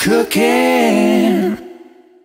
Cooking.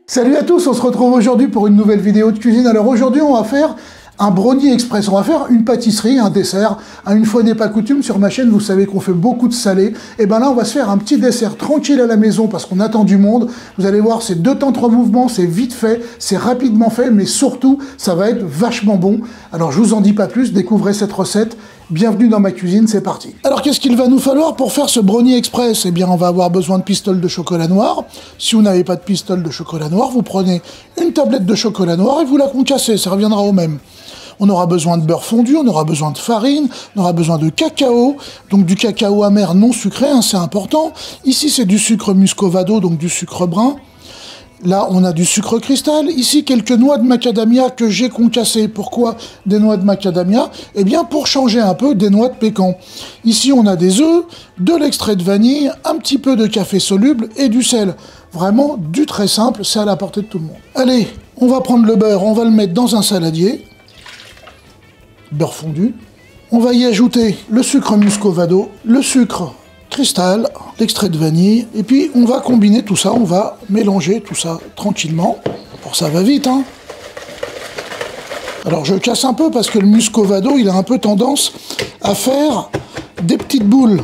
Salut à tous, on se retrouve aujourd'hui pour une nouvelle vidéo de cuisine. Alors aujourd'hui on va faire un brownie express, on va faire une pâtisserie, un dessert. Une fois n'est pas coutume, sur ma chaîne vous savez qu'on fait beaucoup de salé. Et ben là on va se faire un petit dessert tranquille à la maison parce qu'on attend du monde. Vous allez voir, c'est 2 temps 3 mouvements, c'est vite fait, c'est rapidement fait, mais surtout ça va être vachement bon. Alors je vous en dis pas plus, découvrez cette recette. Bienvenue dans ma cuisine, c'est parti. Alors qu'est-ce qu'il va nous falloir pour faire ce brownie express? Eh bien on va avoir besoin de pistoles de chocolat noir. Si vous n'avez pas de pistoles de chocolat noir, vous prenez une tablette de chocolat noir et vous la concassez, ça reviendra au même. On aura besoin de beurre fondu, on aura besoin de farine, on aura besoin de cacao, donc du cacao amer non sucré, hein, c'est important. Ici c'est du sucre muscovado, donc du sucre brun. Là, on a du sucre cristal. Ici, quelques noix de macadamia que j'ai concassées. Pourquoi des noix de macadamia? Eh bien, pour changer un peu des noix de pécan. Ici, on a des œufs, de l'extrait de vanille, un petit peu de café soluble et du sel. Vraiment, du très simple, c'est à la portée de tout le monde. Allez, on va prendre le beurre, on va le mettre dans un saladier. Beurre fondu. On va y ajouter le sucre muscovado, le sucre cristal, l'extrait de vanille, et puis on va combiner tout ça, on va mélanger tout ça tranquillement. Pour ça va vite, hein. Alors je casse un peu parce que le muscovado, il a un peu tendance à faire des petites boules.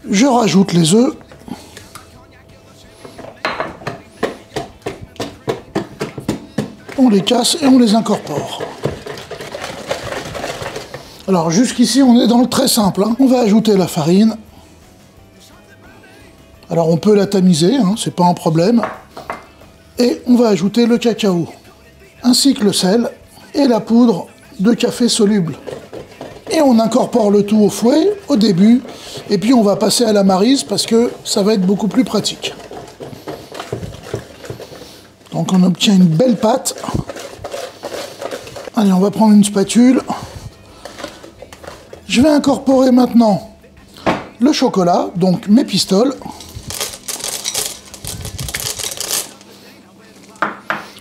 Je rajoute les œufs. On les casse et on les incorpore. Alors jusqu'ici, on est dans le très simple, hein. On va ajouter la farine. Alors on peut la tamiser, hein, c'est pas un problème. Et on va ajouter le cacao, ainsi que le sel et la poudre de café soluble. Et on incorpore le tout au fouet au début, et puis on va passer à la maryse parce que ça va être beaucoup plus pratique. Donc on obtient une belle pâte. Allez, on va prendre une spatule. Je vais incorporer maintenant le chocolat, donc mes pistoles.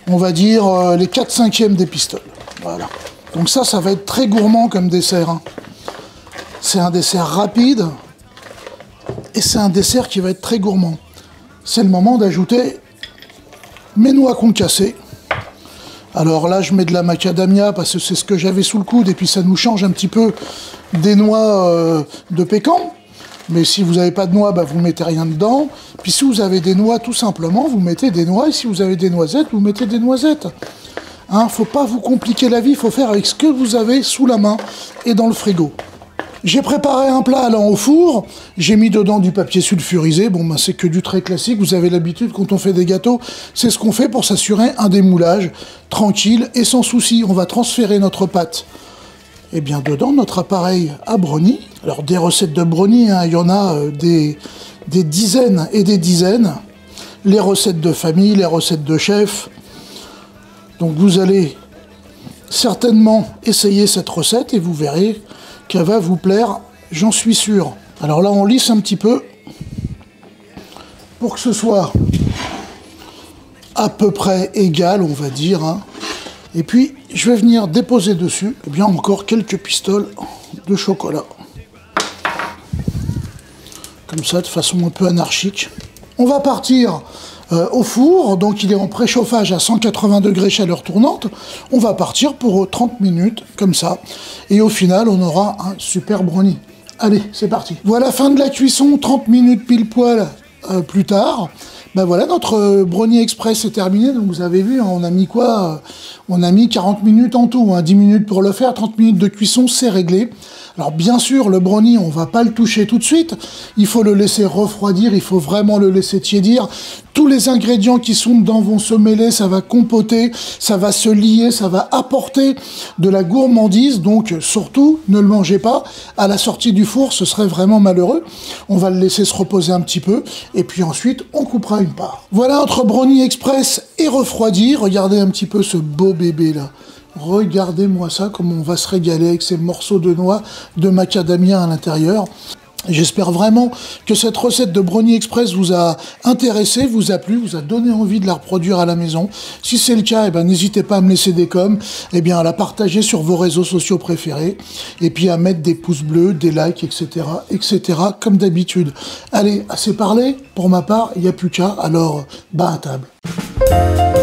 On va dire les 4/5 des pistoles. Voilà. Donc ça va être très gourmand comme dessert, hein. C'est un dessert rapide et c'est un dessert qui va être très gourmand. C'est le moment d'ajouter mes noix concassées. Alors là, je mets de la macadamia parce que c'est ce que j'avais sous le coude et puis ça nous change un petit peu des noix de pécan. Mais si vous n'avez pas de noix, bah, vous mettez rien dedans. Puis si vous avez des noix, tout simplement, vous mettez des noix. Et si vous avez des noisettes, vous mettez des noisettes. Hein, faut pas vous compliquer la vie, il faut faire avec ce que vous avez sous la main et dans le frigo. J'ai préparé un plat allant au four, j'ai mis dedans du papier sulfurisé, bon ben c'est que du très classique, vous avez l'habitude quand on fait des gâteaux, c'est ce qu'on fait pour s'assurer un démoulage tranquille et sans souci. On va transférer notre pâte et bien dedans notre appareil à brownie. Alors des recettes de brownie, hein, il y en a des dizaines et des dizaines, les recettes de famille, les recettes de chef. Donc vous allez certainement essayer cette recette et vous verrez qu'elle va vous plaire, j'en suis sûr. Alors là, on lisse un petit peu pour que ce soit à peu près égal, on va dire, hein. Et puis, je vais venir déposer dessus, eh bien, encore quelques pistoles de chocolat. Comme ça, de façon un peu anarchique. On va partir au four, donc il est en préchauffage à 180 degrés chaleur tournante. On va partir pour 30 minutes, comme ça. Et au final, on aura un super brownie. Allez, c'est parti. Voilà, fin de la cuisson, 30 minutes pile poil plus tard. Ben voilà, notre brownie express est terminé. Donc vous avez vu, hein, on a mis quoi? On a mis 40 minutes en tout, hein, 10 minutes pour le faire, 30 minutes de cuisson, c'est réglé. Alors bien sûr, le brownie, on va pas le toucher tout de suite. Il faut le laisser refroidir, il faut vraiment le laisser tiédir. Tous les ingrédients qui sont dedans vont se mêler, ça va compoter, ça va se lier, ça va apporter de la gourmandise. Donc surtout, ne le mangez pas. À la sortie du four, ce serait vraiment malheureux. On va le laisser se reposer un petit peu. Et puis ensuite, on coupera une part. Voilà notre brownie express et refroidi. Regardez un petit peu ce beau bébé là. Regardez-moi ça, comme on va se régaler avec ces morceaux de noix de macadamia à l'intérieur. J'espère vraiment que cette recette de brownie express vous a intéressé, vous a plu, vous a donné envie de la reproduire à la maison. Si c'est le cas, n'hésitez pas à me laisser des coms, à la partager sur vos réseaux sociaux préférés, et puis à mettre des pouces bleus, des likes, etc., comme d'habitude. Allez, assez parlé. Pour ma part, il n'y a plus qu'à, alors, bas à table.